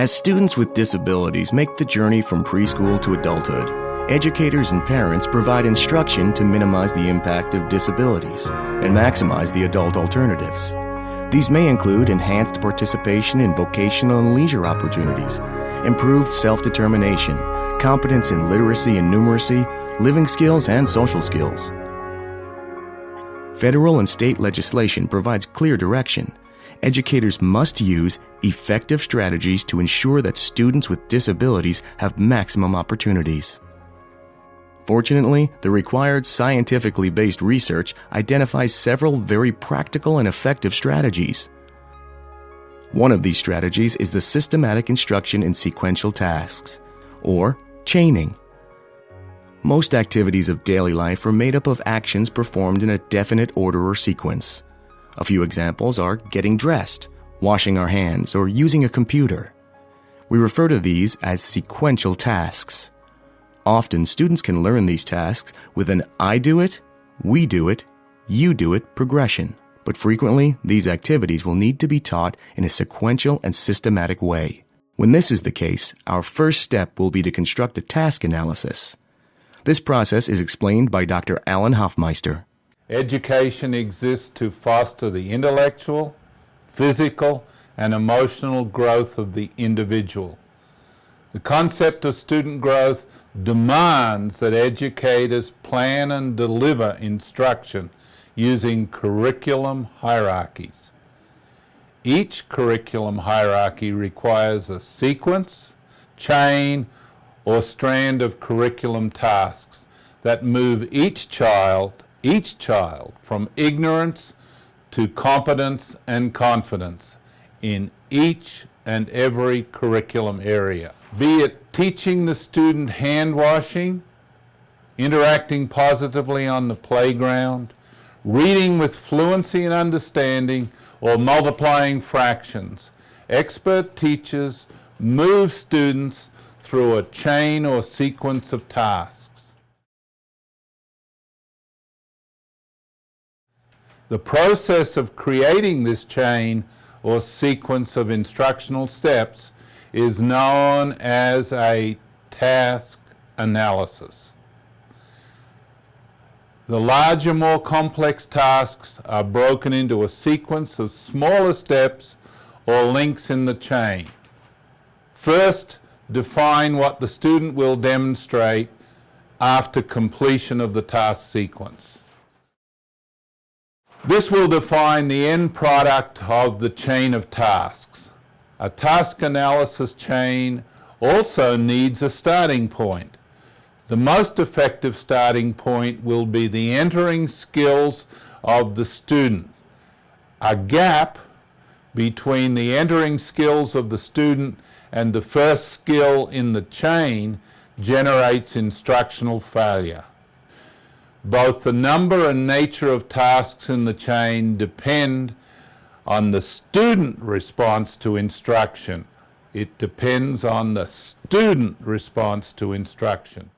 As students with disabilities make the journey from preschool to adulthood, educators and parents provide instruction to minimize the impact of disabilities and maximize the adult alternatives. These may include enhanced participation in vocational and leisure opportunities, improved self-determination, competence in literacy and numeracy, living skills, and social skills. Federal and state legislation provides clear direction. Educators must use effective strategies to ensure that students with disabilities have maximum opportunities. Fortunately, the required scientifically based research identifies several very practical and effective strategies. One of these strategies is the systematic instruction in sequential tasks, or chaining. Most activities of daily life are made up of actions performed in a definite order or sequence. A few examples are getting dressed, washing our hands, or using a computer. We refer to these as sequential tasks. Often, students can learn these tasks with an I do it, we do it, you do it progression. But frequently, these activities will need to be taught in a sequential and systematic way. When this is the case, our first step will be to construct a task analysis. This process is explained by Dr. Alan Hofmeister. Education exists to foster the intellectual, physical, and emotional growth of the individual. The concept of student growth demands that educators plan and deliver instruction using curriculum hierarchies. Each curriculum hierarchy requires a sequence, chain, or strand of curriculum tasks that move each child from ignorance to competence and confidence in each and every curriculum area. Be it teaching the student hand washing, interacting positively on the playground, reading with fluency and understanding, or multiplying fractions. Expert teachers move students through a chain or sequence of tasks. The process of creating this chain or sequence of instructional steps is known as a task analysis. The larger, more complex tasks are broken into a sequence of smaller steps or links in the chain. First, define what the student will demonstrate after completion of the task sequence. This will define the end product of the chain of tasks. A task analysis chain also needs a starting point. The most effective starting point will be the entering skills of the student. A gap between the entering skills of the student and the first skill in the chain generates instructional failure. Both the number and nature of tasks in the chain depend on the student response to instruction. It depends on the student response to instruction.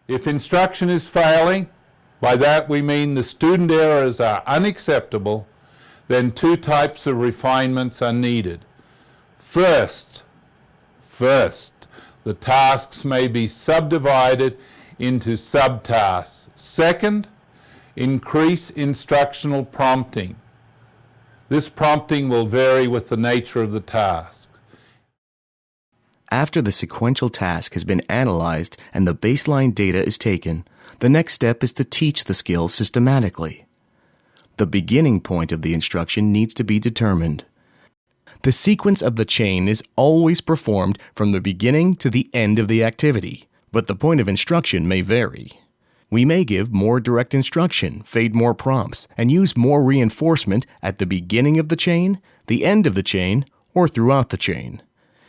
If instruction is failing, by that we mean the student errors are unacceptable, then two types of refinements are needed. First, the tasks may be subdivided into subtasks. Second, increase instructional prompting. This prompting will vary with the nature of the task. After the sequential task has been analyzed and the baseline data is taken, the next step is to teach the skill systematically. The beginning point of the instruction needs to be determined. The sequence of the chain is always performed from the beginning to the end of the activity, but the point of instruction may vary. We may give more direct instruction, fade more prompts, and use more reinforcement at the beginning of the chain, the end of the chain, or throughout the chain.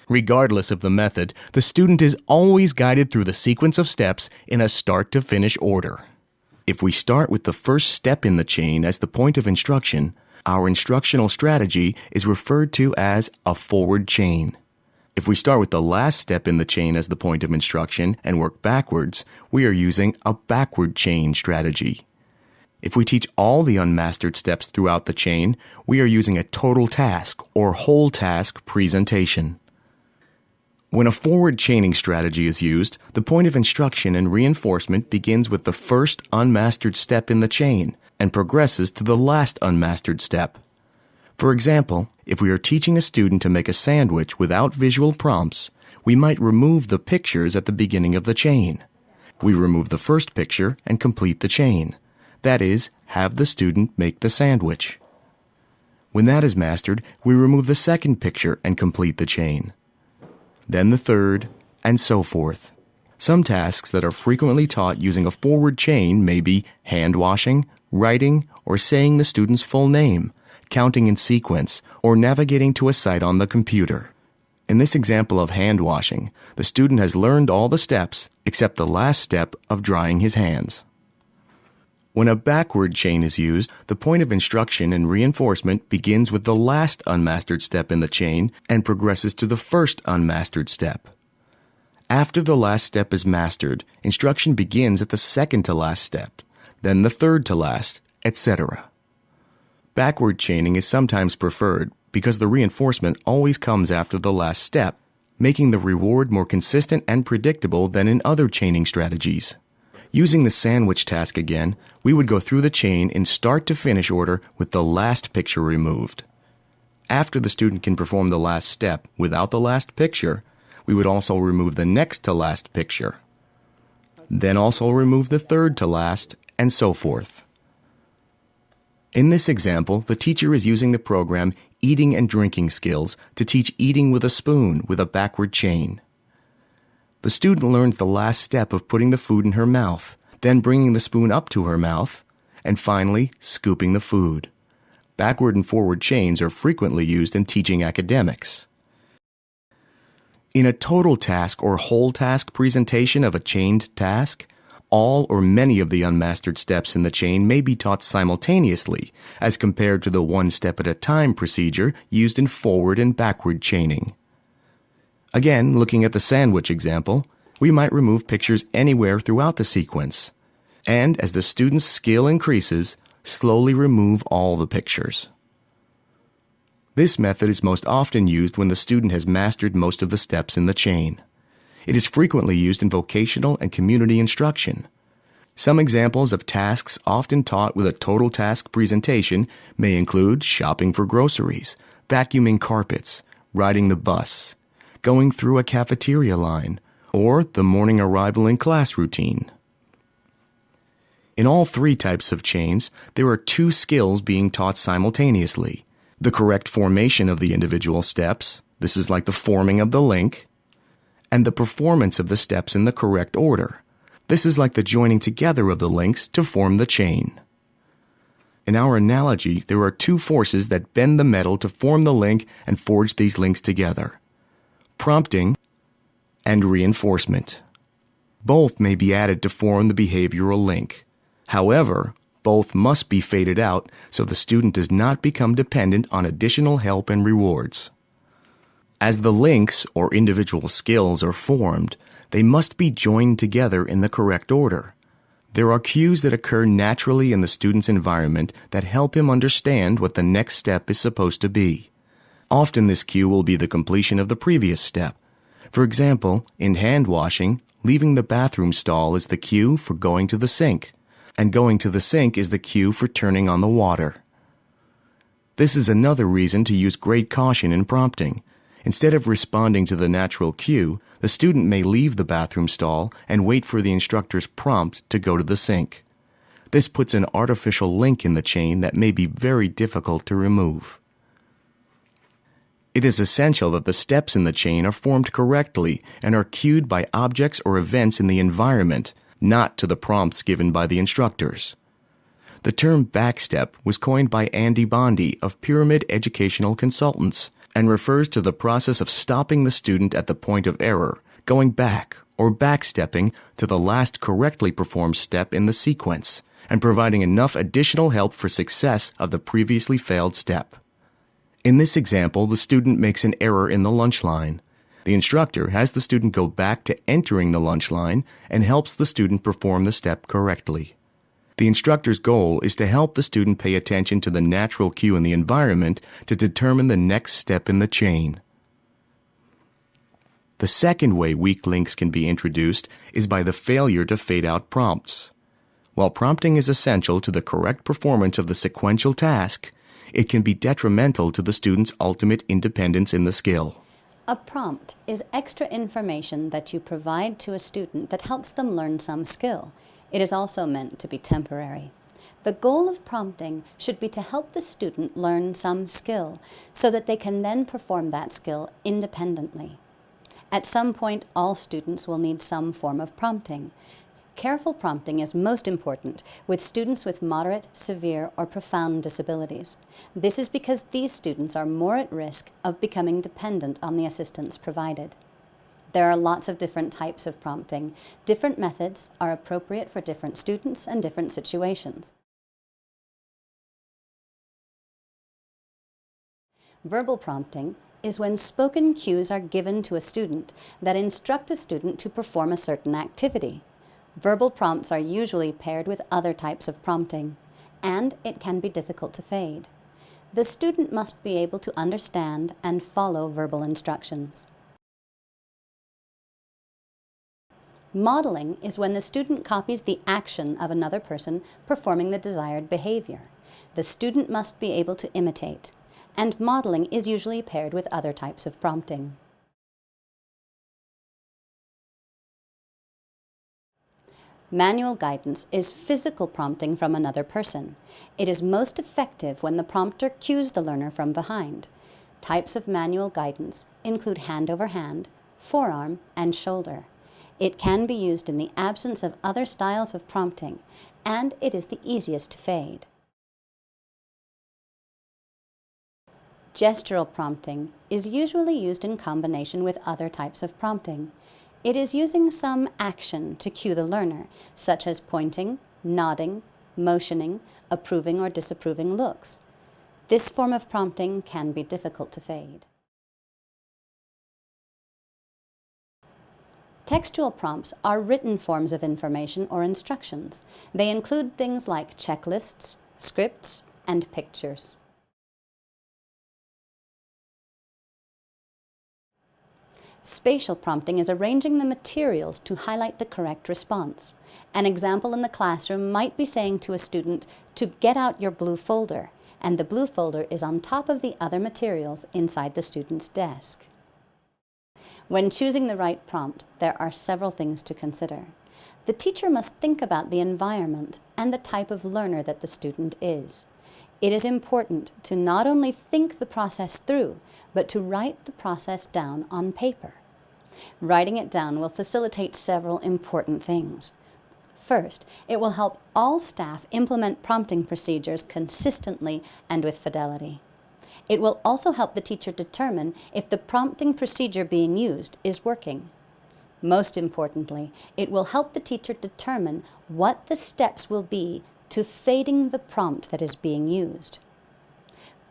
Regardless of the method, the student is always guided through the sequence of steps in a start-to-finish order. If we start with the first step in the chain as the point of instruction, our instructional strategy is referred to as a forward chain. If we start with the last step in the chain as the point of instruction and work backwards, we are using a backward chain strategy. If we teach all the unmastered steps throughout the chain, we are using a total task or whole task presentation. When a forward chaining strategy is used, the point of instruction and reinforcement begins with the first unmastered step in the chain and progresses to the last unmastered step. For example, if we are teaching a student to make a sandwich without visual prompts, we might remove the pictures at the beginning of the chain. We remove the first picture and complete the chain. That is, have the student make the sandwich. When that is mastered, we remove the second picture and complete the chain. Then the third, and so forth. Some tasks that are frequently taught using a forward chain may be hand washing, writing, or saying the student's full name, counting in sequence, or navigating to a site on the computer. In this example of hand washing, the student has learned all the steps except the last step of drying his hands. When a backward chain is used, the point of instruction and reinforcement begins with the last unmastered step in the chain and progresses to the first unmastered step. After the last step is mastered, instruction begins at the second to last step, then the third to last, etc. Backward chaining is sometimes preferred because the reinforcement always comes after the last step, making the reward more consistent and predictable than in other chaining strategies. Using the sandwich task again, we would go through the chain in start to finish order with the last picture removed. After the student can perform the last step without the last picture, we would also remove the next to last picture. Then also remove the third to last, and so forth. In this example, the teacher is using the program Eating and Drinking Skills to teach eating with a spoon with a backward chain. The student learns the last step of putting the food in her mouth, then bringing the spoon up to her mouth, and finally scooping the food. Backward and forward chains are frequently used in teaching academics. In a total task or whole task presentation of a chained task, all or many of the unmastered steps in the chain may be taught simultaneously as compared to the one step at a time procedure used in forward and backward chaining. Again, looking at the sandwich example, we might remove pictures anywhere throughout the sequence, and as the student's skill increases, slowly remove all the pictures. This method is most often used when the student has mastered most of the steps in the chain. It is frequently used in vocational and community instruction. Some examples of tasks often taught with a total task presentation may include shopping for groceries, vacuuming carpets, riding the bus, going through a cafeteria line, or the morning arrival in class routine. In all three types of chains, there are two skills being taught simultaneously. The correct formation of the individual steps, this is like the forming of the link, and the performance of the steps in the correct order. This is like the joining together of the links to form the chain. In our analogy, there are two forces that bend the metal to form the link and forge these links together: prompting and reinforcement. Both may be added to form the behavioral link. However, both must be faded out so the student does not become dependent on additional help and rewards. As the links or individual skills are formed, they must be joined together in the correct order. There are cues that occur naturally in the student's environment that help him understand what the next step is supposed to be. Often this cue will be the completion of the previous step. For example, in hand washing, leaving the bathroom stall is the cue for going to the sink, and going to the sink is the cue for turning on the water. This is another reason to use great caution in prompting. Instead of responding to the natural cue, the student may leave the bathroom stall and wait for the instructor's prompt to go to the sink. This puts an artificial link in the chain that may be very difficult to remove. It is essential that the steps in the chain are formed correctly and are cued by objects or events in the environment, not to the prompts given by the instructors. The term backstep was coined by Andy Bondi of Pyramid Educational Consultants and refers to the process of stopping the student at the point of error, going back or backstepping to the last correctly performed step in the sequence, and providing enough additional help for success of the previously failed step. In this example, the student makes an error in the lunch line. The instructor has the student go back to entering the lunch line and helps the student perform the step correctly. The instructor's goal is to help the student pay attention to the natural cue in the environment to determine the next step in the chain. The second way weak links can be introduced is by the failure to fade out prompts. While prompting is essential to the correct performance of the sequential task, it can be detrimental to the student's ultimate independence in the skill. A prompt is extra information that you provide to a student that helps them learn some skill. It is also meant to be temporary. The goal of prompting should be to help the student learn some skill so that they can then perform that skill independently. At some point, all students will need some form of prompting. Careful prompting is most important with students with moderate, severe, or profound disabilities. This is because these students are more at risk of becoming dependent on the assistance provided. There are lots of different types of prompting. Different methods are appropriate for different students and different situations. Verbal prompting is when spoken cues are given to a student that instruct a student to perform a certain activity. Verbal prompts are usually paired with other types of prompting, and it can be difficult to fade. The student must be able to understand and follow verbal instructions. Modeling is when the student copies the action of another person performing the desired behavior. The student must be able to imitate, and modeling is usually paired with other types of prompting. Manual guidance is physical prompting from another person. It is most effective when the prompter cues the learner from behind. Types of manual guidance include hand over hand, forearm, and shoulder. It can be used in the absence of other styles of prompting, and it is the easiest to fade. Gestural prompting is usually used in combination with other types of prompting. It is using some action to cue the learner, such as pointing, nodding, motioning, approving or disapproving looks. This form of prompting can be difficult to fade. Textual prompts are written forms of information or instructions. They include things like checklists, scripts, and pictures. Spatial prompting is arranging the materials to highlight the correct response. An example in the classroom might be saying to a student to get out your blue folder, and the blue folder is on top of the other materials inside the student's desk. When choosing the right prompt, there are several things to consider. The teacher must think about the environment and the type of learner that the student is. It is important to not only think the process through, but to write the process down on paper. Writing it down will facilitate several important things. First, it will help all staff implement prompting procedures consistently and with fidelity. It will also help the teacher determine if the prompting procedure being used is working. Most importantly, it will help the teacher determine what the steps will be to fading the prompt that is being used.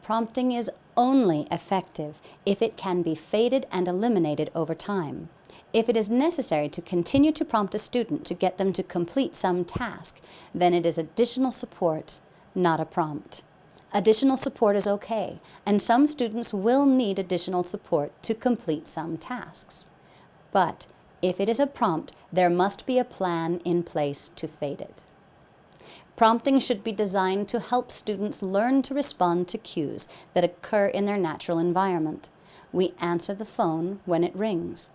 Prompting is only effective if it can be faded and eliminated over time. If it is necessary to continue to prompt a student to get them to complete some task, then it is additional support, not a prompt. Additional support is okay, and some students will need additional support to complete some tasks. But if it is a prompt, there must be a plan in place to fade it. Prompting should be designed to help students learn to respond to cues that occur in their natural environment. We answer the phone when it rings.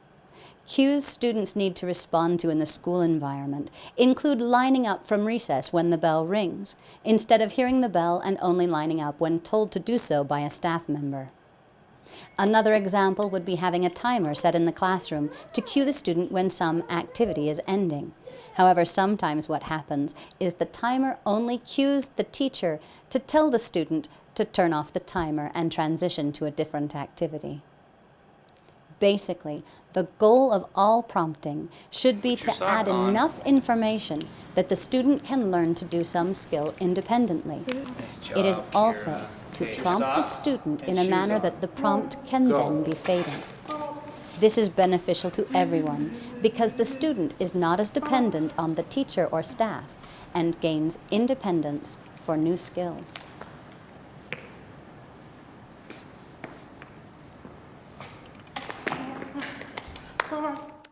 Cues students need to respond to in the school environment include lining up from recess when the bell rings, instead of hearing the bell and only lining up when told to do so by a staff member. Another example would be having a timer set in the classroom to cue the student when some activity is ending. However, sometimes what happens is the timer only cues the teacher to tell the student to turn off the timer and transition to a different activity. Basically, the goal of all prompting should be to add enough information that the student can learn to do some skill independently. It is also to prompt a student in a manner that the prompt can then be faded. This is beneficial to everyone because the student is not as dependent on the teacher or staff, and gains independence for new skills.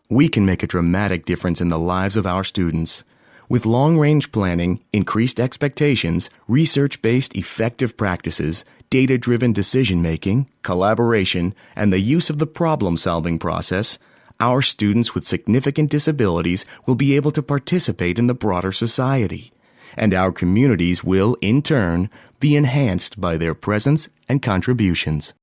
We can make a dramatic difference in the lives of our students. With long-range planning, increased expectations, research-based effective practices, data-driven decision-making, collaboration, and the use of the problem-solving process, our students with significant disabilities will be able to participate in the broader society, and our communities will, in turn, be enhanced by their presence and contributions.